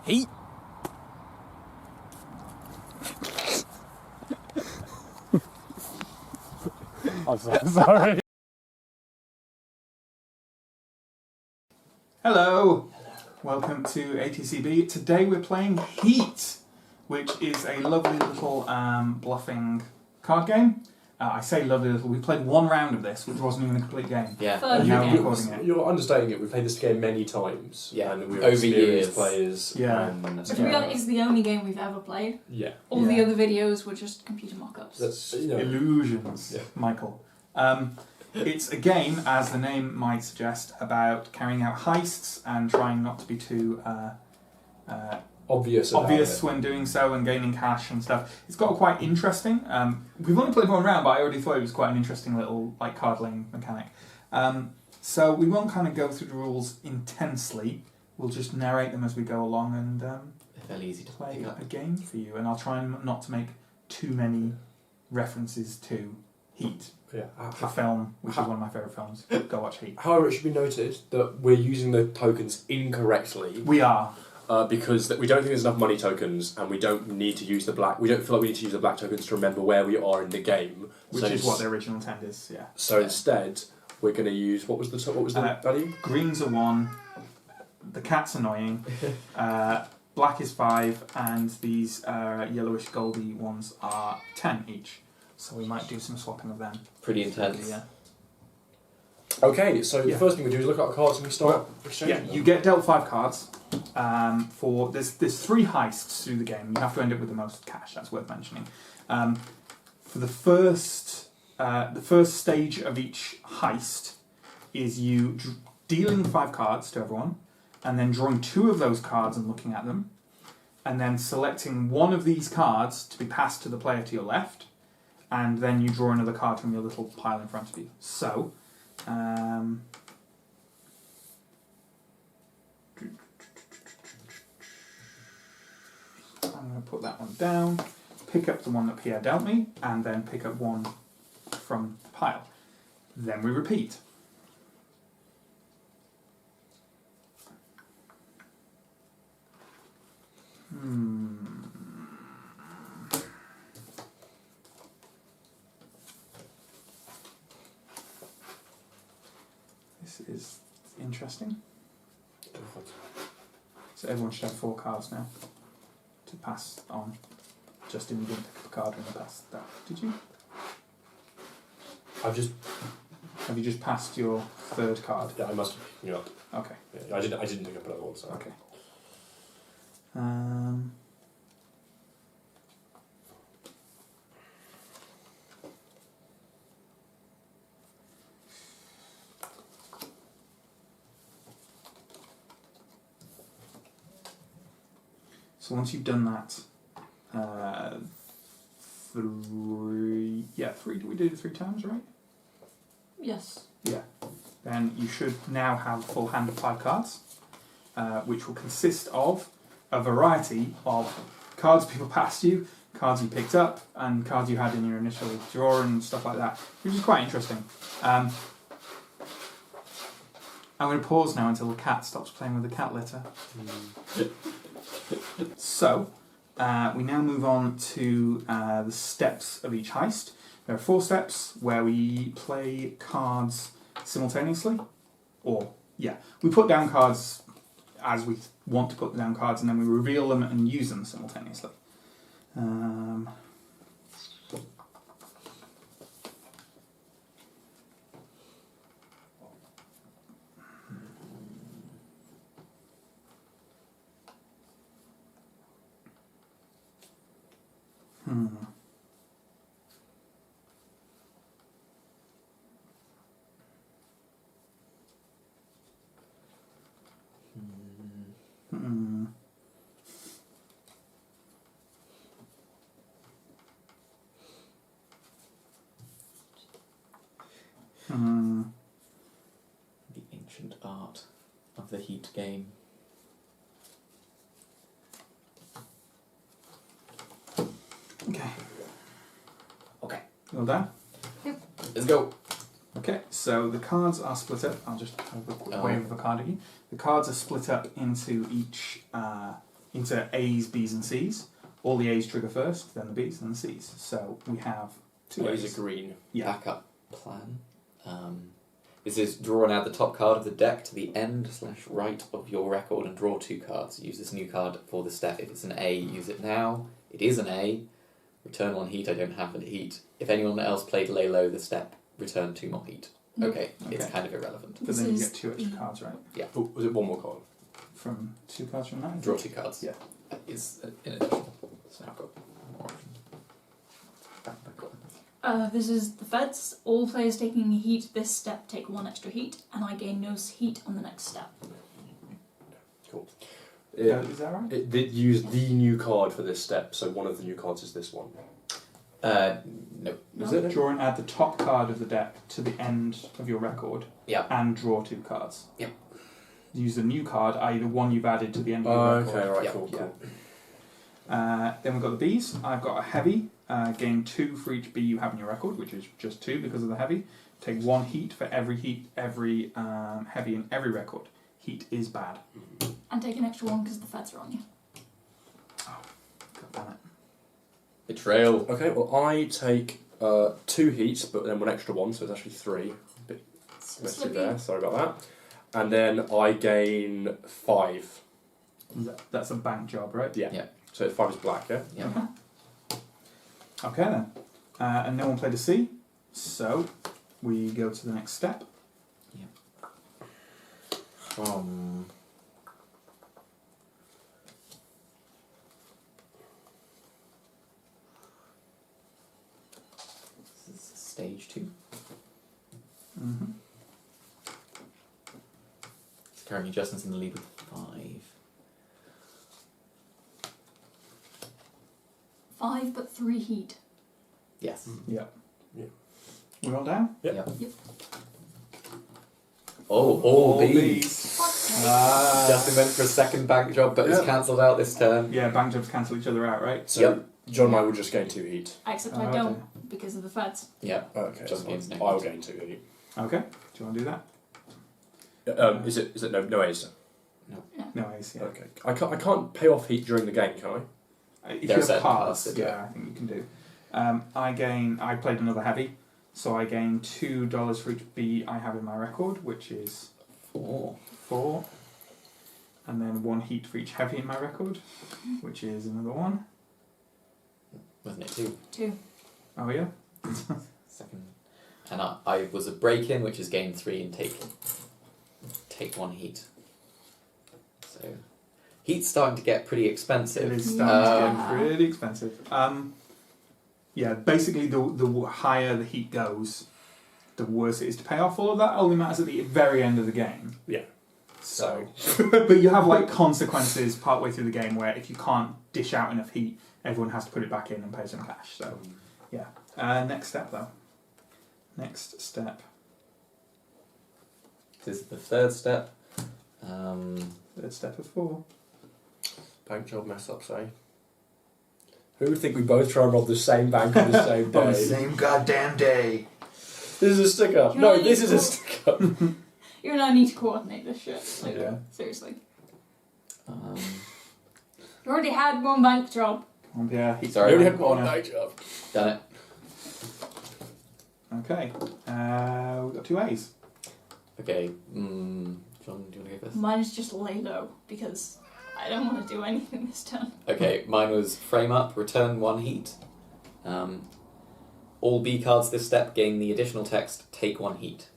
Heat. I'm so sorry. Hello, welcome to ATCB. Today we're playing Heat, which is a lovely little bluffing card game. I say lovely little, we played one round of this, which wasn't even a complete game. Yeah. And now we're recording it. You're understating it. We've played this game many times. Yeah. And we're Over experienced years. players. Yeah. And, To be honest, it's the only game we've ever played. yeah. All the Yeah. other videos were just computer mock-ups. That's, you know, Illusions, Yeah. Michael. It's a game, as the name might suggest, about carrying out heists and trying not to be too obvious when doing so and gaining cash and stuff. It's got quite interesting. We've only played one round, but I already thought it was quite an interesting little card laying mechanic. So we won't kind of go through the rules intensely. We'll just narrate them as we go along and They're fairly easy to play pick up. a game for you. And I'll try not to make too many references to Heat, Yeah. the film, which is one of my favourite films. Go watch Heat. However, it should be noted that we're using the tokens incorrectly We are. because we don't think there's enough money tokens, and we don't need to use the black. We don't feel like we need to use the black tokens to remember where we are in the game. Which is what the original intent is, yeah. So instead, we're going to use what was the value? Greens are 1, the cat's annoying, black is 5, and these yellowish goldy ones are 10 each. So we might do some swapping of them. Pretty intense. Yeah. Okay, so Yeah. the first thing we do is look at our cards and we start Yeah, exchanging. you get dealt 5 cards. There's 3 heists through the game. You have to end up with the most cash. That's worth mentioning. For the first stage of each heist is you dealing 5 cards to everyone, and then drawing 2 of those cards and looking at them, and then selecting one of these cards to be passed to the player to your left, and then you draw another card from your little pile in front of you. So. I'm going to put that one down, pick up the one that Pierre dealt me, and then pick up one from the pile. Then we repeat. This is interesting. So everyone should have 4 cards now to pass on. Justin, you didn't pick up a card when you passed that, did you? Have you just passed your 3rd card? Yeah, I must have picked you up. Okay. Yeah, I didn't pick up another one. So. Okay. So once you've done that, 3. Yeah, 3. Did we do it 3 times, right? Yes. Yeah. Then you should now have a full hand of 5 cards, which will consist of a variety of cards people passed you, cards you picked up, and cards you had in your initial drawer and stuff like that, which is quite interesting. I'm going to pause now until the cat stops playing with the cat litter. So, we now move on to the steps of each heist. There are 4 steps where we play cards simultaneously. We put down cards as we want to put down cards, and then we reveal them and use them simultaneously. The ancient art of the Heat game. Okay. Okay. You all done? Let's go. Okay, so the cards are split up. I'll just have a quick wave of a card at you. The cards are split up into each into A's, B's, and C's. All the A's trigger first, then the B's, then the C's. So we have 2 A's A's. are green. Yeah. Backup plan. This is draw and add the top card of the deck to the end/right of your record and draw 2 cards. Use this new card for the step. If it's an A, use it now. It is an A. Return 1 heat. I don't have a heat. If anyone else played lay low the step, return 2 more heat. Nope. Okay, it's Okay. kind of irrelevant. But This then you is get 2 extra cards, right? Oh, was it one more card? From 2 cards from that? Draw 2 cards. Yeah. Is in addition. So I've got more. Back. This is the feds. All players taking heat this step take 1 extra heat, and I gain no heat on the next step. Cool. Is that right? It did use the new card for this step, so one of the new cards is this one. No. Is it? Draw and add the top card of the deck to the end of your record. Yeah. And draw 2 cards. Yep. Use the new card, i.e. the one you've added to the end of your record. Okay, right, Yeah. cool. Then we've got the B's. I've got a heavy. Gain 2 for each B you have in your record, which is just 2 because of the heavy. Take 1 heat for every heat, every heavy in every record. Heat is bad. And take an extra 1 because the feds are on you. God damn it. Betrayal. Okay, well I take 2 heats, but then 1 extra 1, so it's actually 3. Bit messy Slippy. there, sorry about that. And then I gain 5. That's a bank job, right? Yeah. Yeah. So 5 is black, yeah? Yeah. Okay then. And no one played a C, so we go to the next step. This is stage 2. Mm-hmm. It's currently Justin's in the lead with 5. 5 but 3 heat. Yes. Yeah. Yeah. We're all down? Yep. Yep. Oh, all B's. B's. Fuck's sake. Justin went for a second bank job, but was Yeah. cancelled out this turn. Yeah, bank jobs cancel each other out, right? So Yep. John and I will just gain 2 heat. Except Oh, I okay. don't because of the feds. Yep. Okay, that's John fine. gains no I will heat. gain 2 heat. Okay. Do you want to do that? Is it no A's? No, Ace, yeah. Okay. I can't pay off heat during the game, can I? If There are you have certain cards, cards that do yeah, I think you can do. I played another heavy, so I gain $2 for each B I have in my record, which is 4. 4. And then 1 heat for each heavy in my record, which is another 1. Wasn't it 2? 2. Oh yeah? Second. And I was a break-in, which is gain 3 and take 1 heat. So heat's starting to get pretty expensive. It is starting to Yeah. get pretty expensive. Yeah, basically the higher the heat goes, the worse it is to pay off. All of that only matters at the very end of the game. Yeah. So, but you have like consequences partway through the game where if you can't dish out enough heat, everyone has to put it back in and pay some cash. So, yeah. Next step though. Next step. This is the third step. Third step of 4. Bank job mess up, say. Who would think we both try and rob the same bank on the same On the day? same goddamn day. This is a sticker. Can No, I this is a equal- sticker. You and I need to coordinate this shit. Like, Yeah. seriously. You already had 1 bank job. Come on, Pierre. Heat Sorry. I only around had the one corner. bank job. Done it. Okay. We've got 2 A's. Okay. John, do you want to go first? Mine is just lay low because I don't want to do anything this turn. Okay, mine was frame up, return 1 heat. All B cards this step gain the additional text, take 1 heat.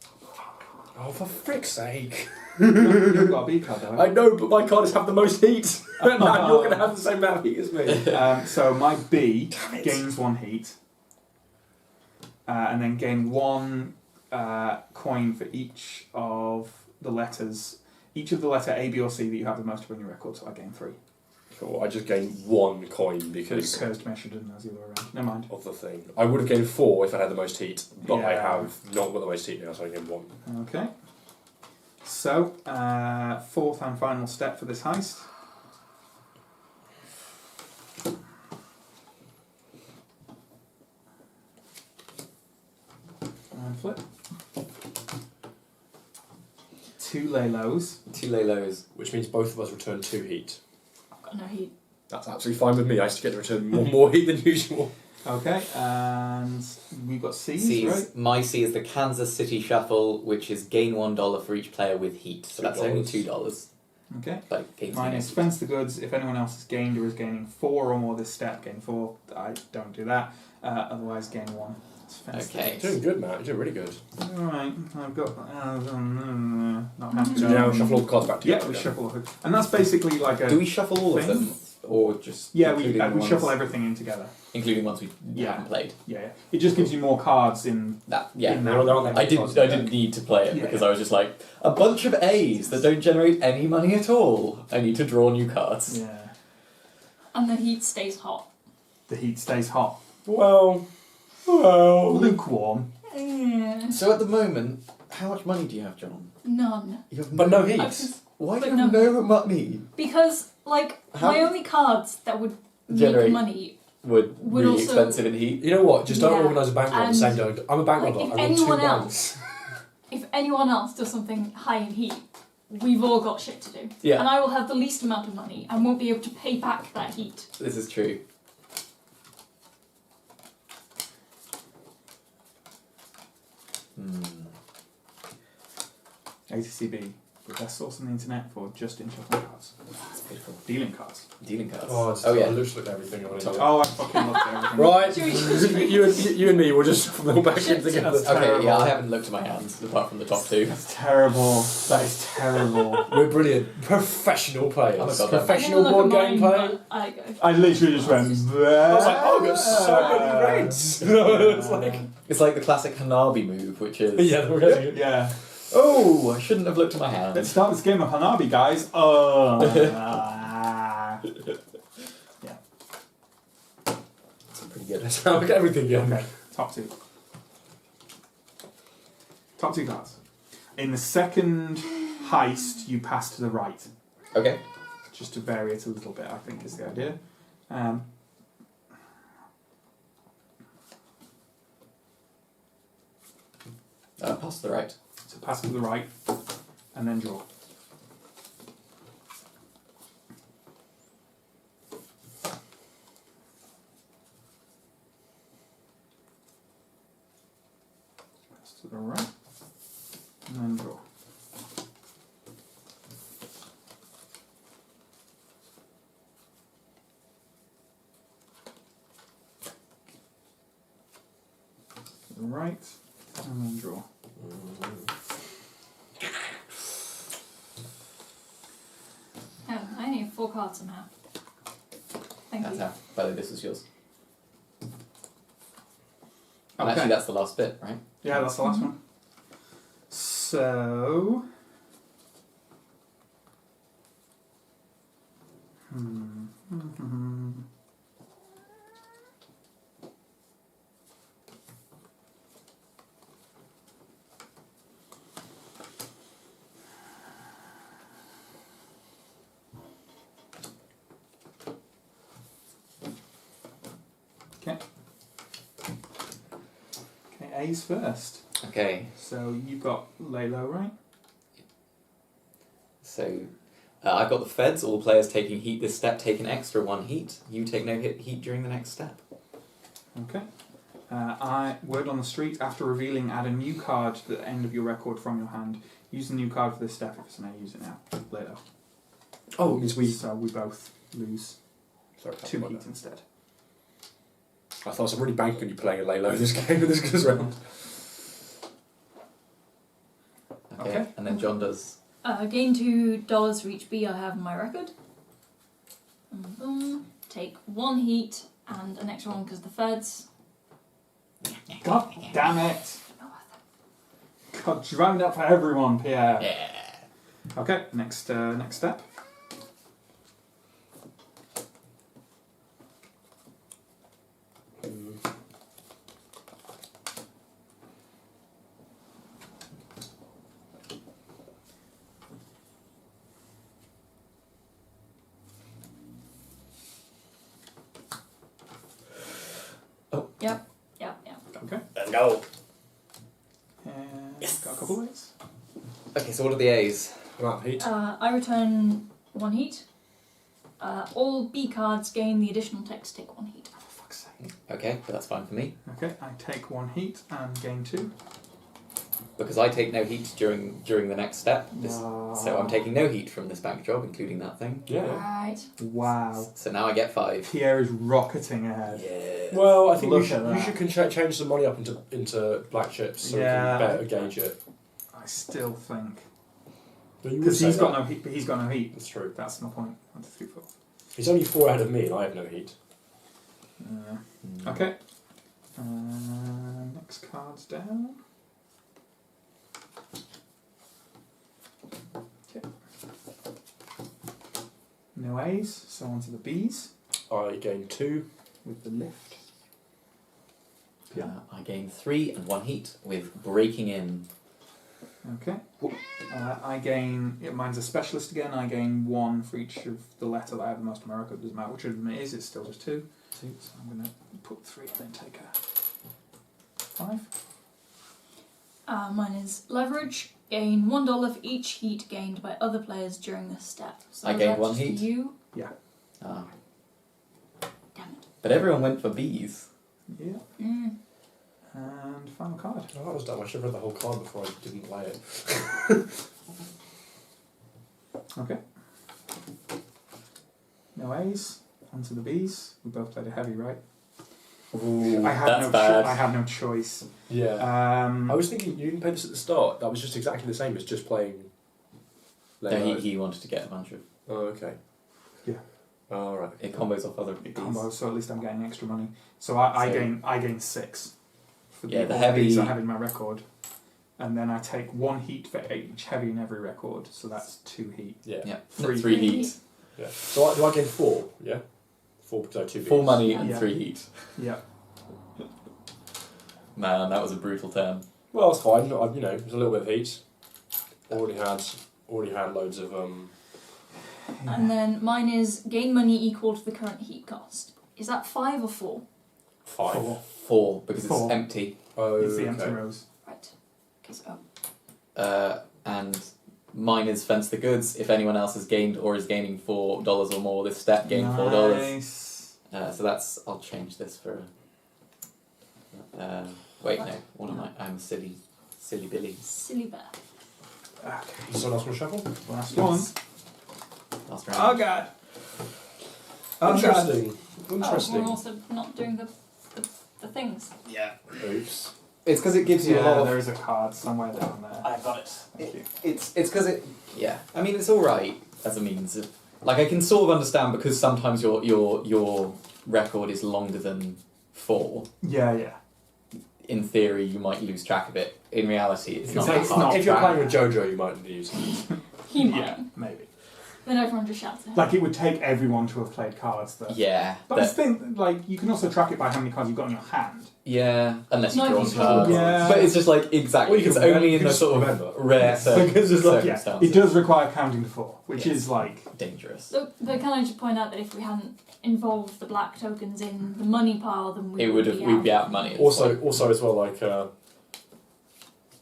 Oh, for frick's sake. You've got a B card though. I know, but my cards have the most heat. And you're going to have the same amount of heat as me. So my B Damn it. gains 1 heat, and then gain 1 coin for each of the letters. Each of the letter A, B, or C that you have the most of on your record. So I gain 3. Cool, I just gained 1 coin So it because occurs to me I should have done those the other way around. Never mind. of the thing. I would have gained 4 if I had the most heat, but I Yeah. have not got the most heat now, so I gained 1. Okay. So 4th and final step for this heist. And flip. 2 lay lows. 2 lay lows. Which means both of us return 2 heat. Got no heat. That's absolutely fine with me. I used to get to return more heat than usual. Okay, and we've got C's, C's. right? My C is the Kansas City Shuffle, which is gain $1 for each player with heat. So that's only $2. $2. Okay. Like gain Mine is spends the goods. If anyone else has gained or is gaining 4 or more this step, gain 4. I don't do that. Otherwise, gain 1. Spends the Okay. You're doing good, Matt. You're doing really good. Alright, I've got. Not happy. So now shuffle all the cards back Yeah, together. we shuffle. And that's basically like a. Do we shuffle all of thing? them? Or just. Yeah, including the we ones- shuffle everything in together. Including ones we Yeah. haven't played. Yeah. It just gives you more cards in. That, yeah. In There aren't that I many cards in didn't there. need to play it Yeah. because I was just like, a bunch of A's that don't generate any money at all. I need to draw new cards. Yeah. And the heat stays hot. The heat stays hot. Well. Lukewarm. So at the moment, how much money do you have, John? None. You have But no I've heat. just- Why do But you have no- no money? Because, like, How- my only cards that would Generate. make money, Would Would really also- expensive in heat. You know what? Just don't Yeah. organise a bank run at the same time. I'm a bank like, robber. if I run 2 anyone banks. if anyone else does something high in heat, we've all got shit to do. Yeah. And I will have the least amount of money and won't be able to pay back that heat. This is true. ATCB, the best source on the internet for just in shuffling cards. That's beautiful. Dealing cards. Dealing cards. I yeah. literally looked at everything. I want to Oh, I fucking looked at everything. Right, Should we- you and me, we'll just shuffle them all back in together. That's Okay, terrible. yeah, I haven't looked at my hands apart from the top 2. That's terrible. That is terrible. We're brilliant. Professional players. Oh my God, Professional I'm gonna board look at game mine, play. but I go. I literally just went. I was like, oh, I've got so many reds. It's like, It's like the classic Hanabi move, which is... yeah, we're going to Yeah. Oh, I shouldn't have looked at my Let's hands. start this game of Hanabi, guys. Yeah. That's pretty good. Let's have a look at everything again. Okay. Top 2. Top 2 cards. In the second heist, you pass to the right. Okay. Just to vary it a little bit, I think is the idea. Pass to the right. So pass to the right, and then draw. Pass to the right, and then draw. To the right, and then draw. Oh, I only have 4 cards somehow. Thank That's you. how. By the way, this is yours. And Okay. actually, that's the last bit, right? Yeah, that's the last one. So. Okay. Okay, A's first. Okay, So you've got lay low, right? so I've got the feds. All players taking heat this step take an extra 1 heat. You take no heat during the next step. Okay. Word on the street, after revealing, add a new card to the end of your record from your hand. Use the new card for this step. If it's an A, use it now. Later. Oh, it means we. So we both lose Sorry, 2 heat instead. I thought I was really banking on you playing a lay low this game with this goes round. Okay. And then John does. Gain $2 for each B I have in my record. Take 1 heat and an extra one because the feds. God damn it! God, drowned out for everyone, Pierre. Yeah. Okay, next step. Yep. Okay. Let's go. And got a couple of ways. Okay, so what are the A's? Right, heat. I return 1 heat. All B cards gain the additional text, take 1 heat. For fuck's sake. Okay, but that's fine for me. Okay, I take 1 heat and gain 2. Because I take no heat during the next step. So I'm taking no heat from this bank job, including that thing. Yeah. Right. Wow. So now I get 5. Pierre is rocketing ahead. Yeah. Well, I think Look you should at that. change some money up into black chips so Yeah. we can better gauge it. I still think. But you would Because say he's got that. no heat, but he's got no heat. That's true. That's my point. 1, 2, 3, 4. He's only 4 ahead of me, and I have no heat. Okay. Next card's down. Okay. No A's, so on to the B's I gain 2. with the lift. I gain 3 and 1 heat with breaking in. Okay. I gain. Mine's a specialist again. I gain 1 for each of the letter that I have the most America. It doesn't matter which of them it is. It's still just 2. So I'm going to put 3 and then take a 5. Mine is leverage. Gain $1 for each heat gained by other players during this step. So I gain that's 1 just heat. You. Ah. Damn it. But everyone went for B's. Yeah. Mm. And final card. Oh, that was dumb. I should have read the whole card before I didn't play it. Okay. No A's. On to the B's. We both played a heavy, right? Ooh, I had that's no. bad. I had no choice. Yeah. I was thinking you didn't play this at the start. That was just exactly the same as just playing. No, he wanted to get a bunch of... Oh, okay. Yeah. Oh, right. It combos off other It B's. combos, so at least I'm getting extra money. So I So- gain 6 for Yeah, the all heavy- B's I have in my record, and then I take 1 heat for each heavy in every record. So that's 2 heat. Yeah. Yeah, 3 3 heat. heat. Yeah. So do I gain 4? Yeah. 4 because I have 2 Bs. 4 money and Yeah. 3 heat. Yeah. Man, that was a brutal turn. Well, it's fine. There's a little bit of heat. Already had loads of And then mine is gain money equal to the current heat cost. Is that 5 or 4? 5. 4. 4, because Four. it's empty. Oh, It's the empty okay. rows. Right. Okay, so And mine is fence the goods. If anyone else has gained or is gaining $4 or more, this step gain $4. Nice. So that's... I'll change this for... wait, no. What am I? I'm silly. Silly Billy. silly bear. Okay. Does someone else want to shuffle? Last one. Last Oh round. god. Oh god. Interesting. Oh, Interesting. we're also not doing the things. Yeah. Oops. It's because it gives you a lot Yeah, of... there is a card somewhere down there. I've got it. Thank you. It's because it... Yeah. I mean, it's alright as a means of... Like, I can sort of understand because sometimes your record is longer than 4. Yeah, yeah. In theory, you might lose track of it. In reality, it's not So that it's hard. not If you're bad. playing with JoJo, you might use it. He might. Yeah, maybe. Then everyone just shouts at him. Like it would take everyone to have played cards that. Yeah. But I think like you can also track it by how many cards you've got in your hand. Yeah, unless you No, draw if you draw cards. Yeah. But it's just like, exactly, Well, you it's can remember- only you in can the just sort of remember. rare Because it's like, yeah, circumstances. it does require counting to 4, which Yes. is like Dangerous. But can I just point out that if we hadn't involved the black tokens in the money pile, then we It would we'd be out of money. At this Also, point. also as well, like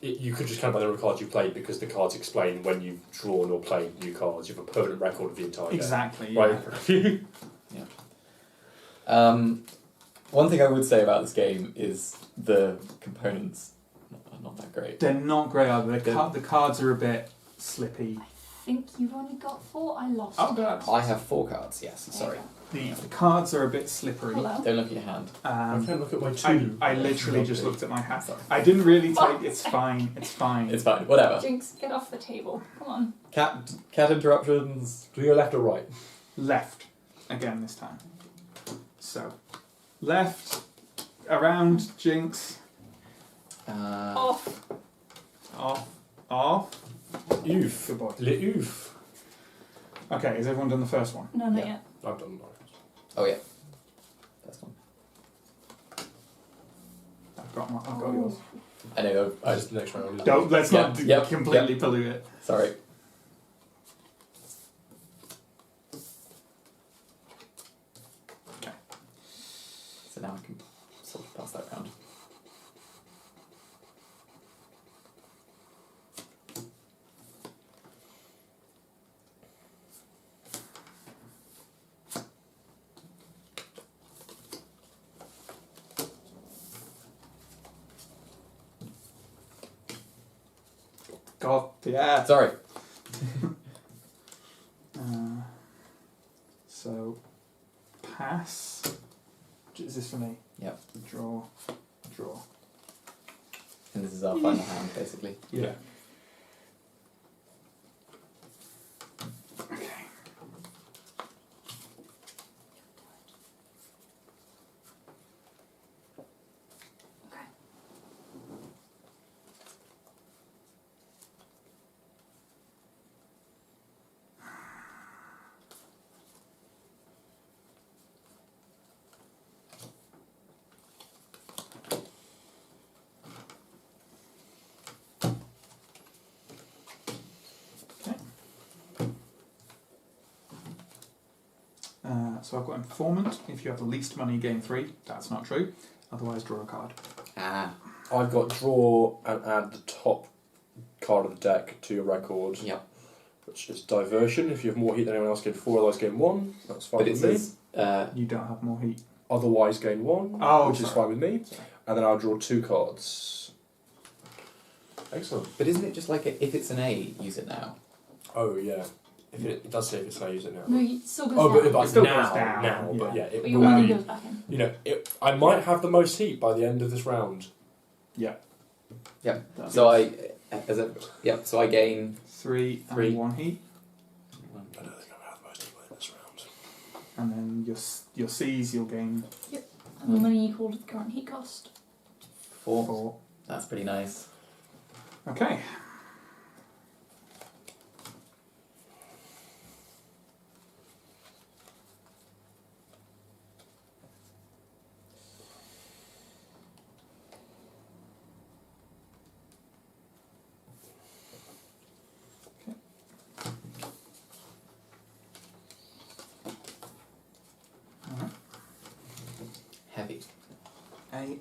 you could just count by the number of cards you played because the cards explain when you've drawn or played new cards. You have a permanent record of the entire game. exactly. Yeah. Right. One thing I would say about this game is the components are not that great. They're not great either. The cards are a bit slippy. I think you've only got 4. I lost. Oh god. I have 4 cards, yes, sorry. The cards are a bit slippery. Hello. Don't look at your hand. I can't look at my 2. I literally just Lovely. looked at my hat. Sorry. I didn't really take. It's fine. It's fine. It's fine, whatever. Jinx, get off the table. Come on. Cat interruptions. Do you go left or right? Left again this time. So left around Jinx Off. off. Oof. Good boy. Le oof. Okay, has everyone done the first one? No, not Yeah. yet. I've done mine. Oh yeah. That's one. I've got yours. I know, I Just the next round. Don't let's not Yep, completely pollute it. sorry. Okay. So now I can sort of pass that round. God, yeah. Sorry. So, pass. Is this for me? Yep. Draw. And this is our final hand, basically. Yeah. Okay. Okay. So I've got informant. If you have the least money, gain 3. That's not true. Otherwise, draw a card. Ah. I've got draw and add the top card of the deck to your record. Yep. Which is diversion. If you have more heat than anyone else, gain 4. Otherwise, gain 1. That's fine But it with me. says You don't have more heat. Otherwise, gain 1. Oh, which is sorry. fine with me. Sorry. And then I'll draw 2 cards. Excellent. but isn't it just like if it's an A, use it now? Oh yeah. If it does say if it's I use it now. No, it still goes Oh, down. but It still now, goes down, now, yeah. but yeah, it But your will money be- goes back in. You know, I might have the most heat by the end of this round. Yeah. Yep. That's So it. So I gain 3 3. and 1 heat. I don't think I'll have the most heat by this round. And then your C's, you'll gain And the money equal to the current heat cost. 4. 4. That's pretty nice. Okay. Alright. Heavy. A.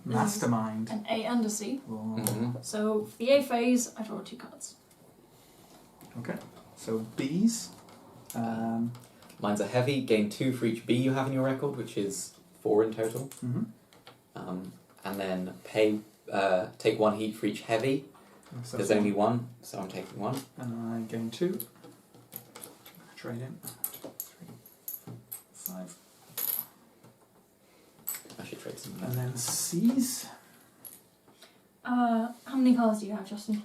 Mastermind. An A and a C. Oh. Mm-hmm. So for the A phase, I draw 2 cards. Okay. So B's. Mine's a heavy. Gain 2 for each B you have in your record, which is 4 in total. Mhm. And then take 1 heat for each heavy. So There's that's only 1, so I'm taking 1. And I gain 2. Trade in. 3, 5. I should trade some. And then C's. How many cards do you have, Justin?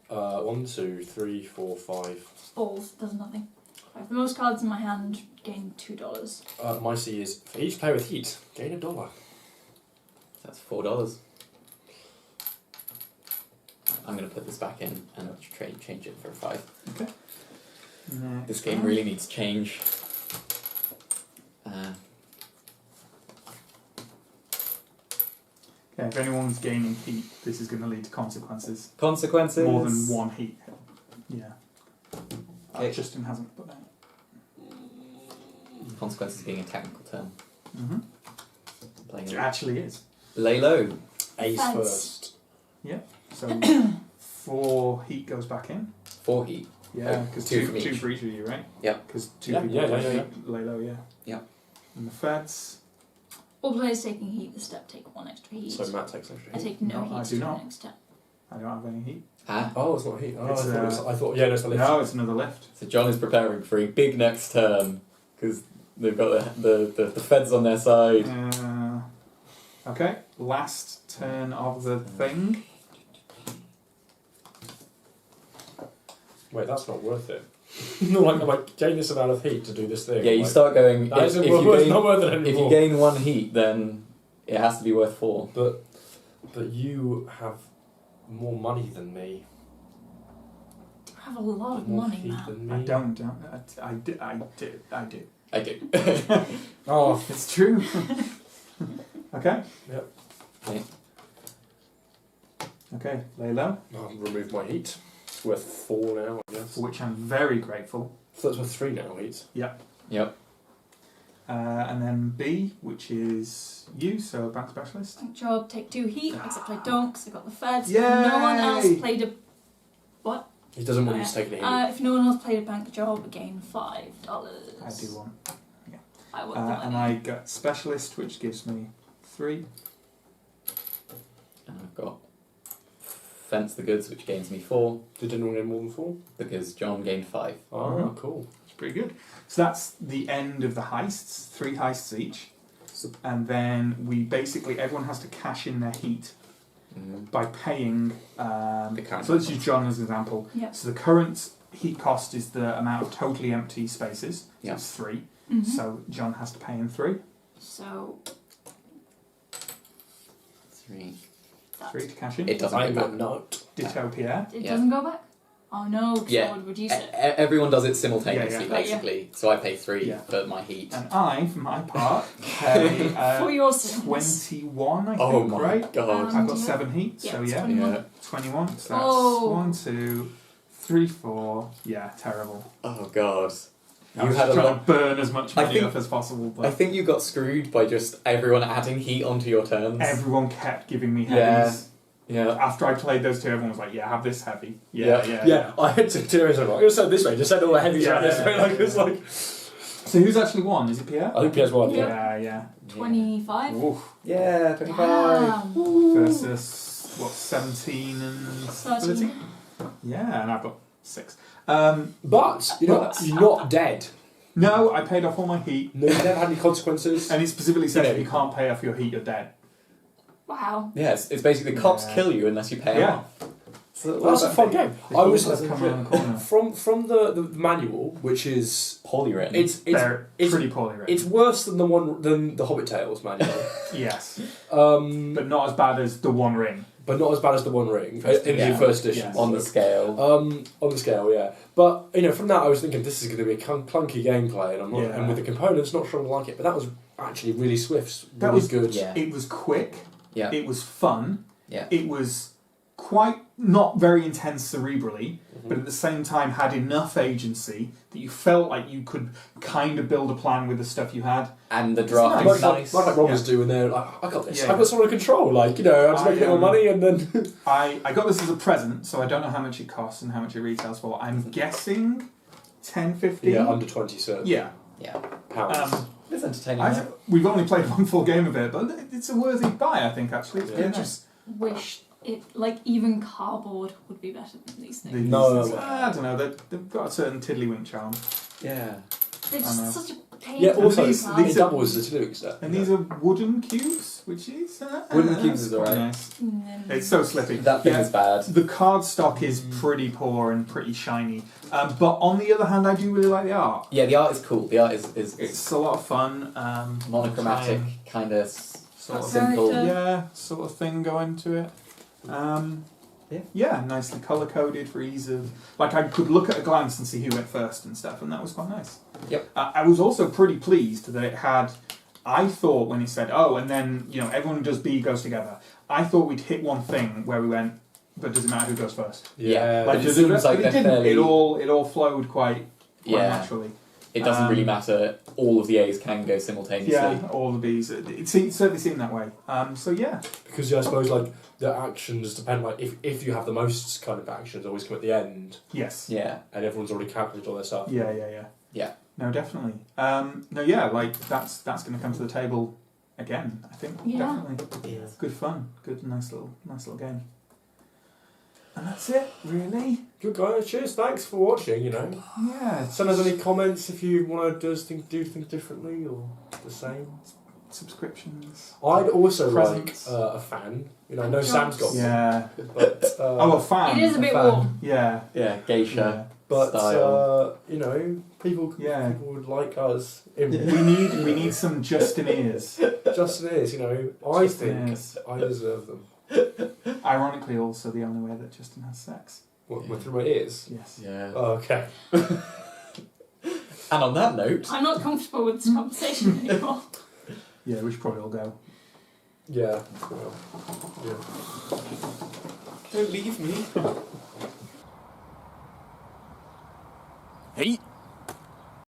1, 2, 3, 4, 5. Balls, does nothing. I have the most cards in my hand, gain $2. My C is for each player with heat, gain $1. That's $4. I'm going to put this back in and change it for a 5. Okay. Next This game one. really needs change. Okay, if anyone's gaining heat, this is going to lead to consequences. Consequences. More than 1 heat. Yeah. Okay. Justin hasn't put that. Consequences being a technical term. Mm-hmm. Playing It it. actually is. Lay low. Ace Thanks. first. So 4 heat goes back in. 4 heat. Yeah, because 2 two, from two each. for each of you, right? Yep. Because 2 Yeah, people yeah, play yeah, yeah. heat, lay low, yeah. Yep. And the feds. All players taking heat this step take 1 extra heat. So Matt takes extra I heat. take no, No, I heat do to not. the next step. I don't have any heat. Ah. Oh, it's not heat. Oh, It's, I thought, yeah, no, it's the lift. No, it's another lift. So John is preparing for a big next turn because they've got the feds on their side. Okay, last turn of the thing. Wait, that's not worth it. No, like gain this amount of heat to do this thing. Yeah, you like, start going. That If, isn't if worth, you it's gain, not worth it if anymore. you gain 1 heat, then it has to be worth 4. But you have more money than me. I have a lot of More money, heat man. than me. I don't. I do. I do. Oh, It's true. Okay. Yep. Okay. Okay, lay low, I'll remove my heat. It's worth 4 now, I guess. for which I'm very grateful. So that's worth 3 now, heat. Yep. And then B, which is you, so bank specialist. Bank job, take 2 heat, except I don't because I got the feds. Yay! No one else played a. What? He doesn't want you to take any heat. If no one else played a bank job, gain $5. I do one. I want the money. And I got specialist, which gives me 3. And I've got fence the goods, which gains me 4, Did anyone get more than 4? because John gained 5. Oh, cool. It's pretty good. So that's the end of the heists. 3 heists each. And then we basically, everyone has to cash in their heat by paying. The current So let's use John as an example. Yep. So the current heat cost is the amount of totally empty spaces. So Yeah. it's 3. Mhm. So John has to pay in 3. So 3. that 3 to cash in. It doesn't I'm go a back. nut. Ditto Pierre. it Yeah. doesn't go back? Oh no, because Yeah. that would reduce it. Everyone does it simultaneously, Yeah, yeah. basically. So I pay 3 Yeah. for my heat. And I, for my part, pay For your sins. 21, I think, Oh my right? god. I've got Yeah. 7 heat, Yeah, so it's yeah. 21. Yeah. 21. So that's Oh. 1, 2, 3, 4. Yeah, terrible. Oh god. I You was had a trying lot. to burn as much I money think- up as possible, I but think you got screwed by just everyone adding heat onto your turns. everyone kept giving me Yeah. heavies. Yeah. After I played those 2, everyone was like, yeah, have this heavy. Yeah. Yeah, I had to do it. Like, it was said this way. Just send all the heavies Yeah, around this yeah, way. Like it's like. So who's actually won? Is it Pierre? I think PS1. Yeah, yeah. 25? Oof. Yeah, 25. Damn. Versus, what, 17 and 13. Yeah, and I've got 6. But you know, But- you're not dead. No, I paid off all my heat. No, you never had any consequences. And it specifically says Yeah. if you can't pay off your heat, you're dead. Wow. Yeah, it's basically the cops Yeah. kill you unless you pay them Yeah. off. So That's a fun game. The I was heat does come around the corner. from the manual, which is poorly written. it's They're it's pretty poorly written. it's worse than the Hobbit Tales manual, Yes, but but not as bad as the One Ring. not as bad as the One Ring in Yeah. the first edition. Yes. on the scale. On the scale, yeah. But you know, from that, I was thinking this is going to be a clunky gameplay, and I'm not, Yeah. and with the components, not sure I like it. But that was actually really swift, That really was- good. Yeah. It was quick. Yeah. It was fun. Yeah. It was quite not very intense cerebrally, but at the same time had enough agency that you felt like you could kind of build a plan with the stuff you had. And the It's draft nice. is Like, nice. like robbers do, and they're like, "I got this. Yeah. I've got someone to control." Like, you know, I'm just I, making more money, and then I got this as a present, so I don't know how much it costs and how much it retails for. I'm guessing 10, 15? yeah, under 20 certain Yeah. Yeah. pounds. It's entertaining. We've only played one full game of it, but it's a worthy buy, I think, actually. It's Yeah. pretty I nice. just wish it, like, even cardboard would be better than these things. No. I don't know. They've got a certain tiddlywink charm. Yeah. They're I know. just such a pain. Yeah, to also these- card. it these- doubles as a Tiddlywink set. And these are wooden cubes, which is Wooden cubes is quite alright. nice. Mm. It's so slippy. That thing Yeah, is bad. the card stock is pretty poor and pretty shiny, but on the other hand, I do really like the art. Yeah, the art is cool. The art is It's a lot of fun. monochromatic, time, kind of sort of simple. Character. yeah, sort of thing going to it. Yeah, nicely color coded for ease of. Like I could look at a glance and see who went first and stuff, and that was quite nice. Yep. I was also pretty pleased that it had. I thought when it said, "Oh," and then everyone who does B goes together. I thought we'd hit one thing where we went, but does it matter who goes first? Yeah, Like, but it does seems like but they're it didn't. fairly. It all flowed quite Yeah. naturally. It doesn't really Um, matter. All of the A's can go simultaneously. Yeah, all the Bs. It certainly seemed that way. So yeah, Because I suppose like the actions depend. Like if you have the most kind of actions, always come at the end, yes. Yeah. and everyone's already calculated all their stuff. Yeah. Yeah. No, definitely. No, yeah, like that's going to come to the table again. I think Yeah. definitely. Yeah. Good fun. Good, nice little game. And that's it, really. Good guys, cheers, thanks for watching. You know, Yeah. send us any comments if you want to do things differently or the same. Subscriptions. I'd also Presents. like a fan. You know, I know Sam's got one, Yeah. but Oh, a fan. It is a bit fan. warm. Yeah. Yeah. Geisha. but style. you know, people Yeah. would like us. We need some Justin ears. Justin is, you know, I Justin think ears. I deserve them. Ironically, also the only way that Justin has sex. What, through my ears? Yes. Yeah. Oh, okay. And on that note, I'm not comfortable with this conversation anymore. Yeah, we should probably all go. Yeah. Well, yeah. don't leave me. Hey.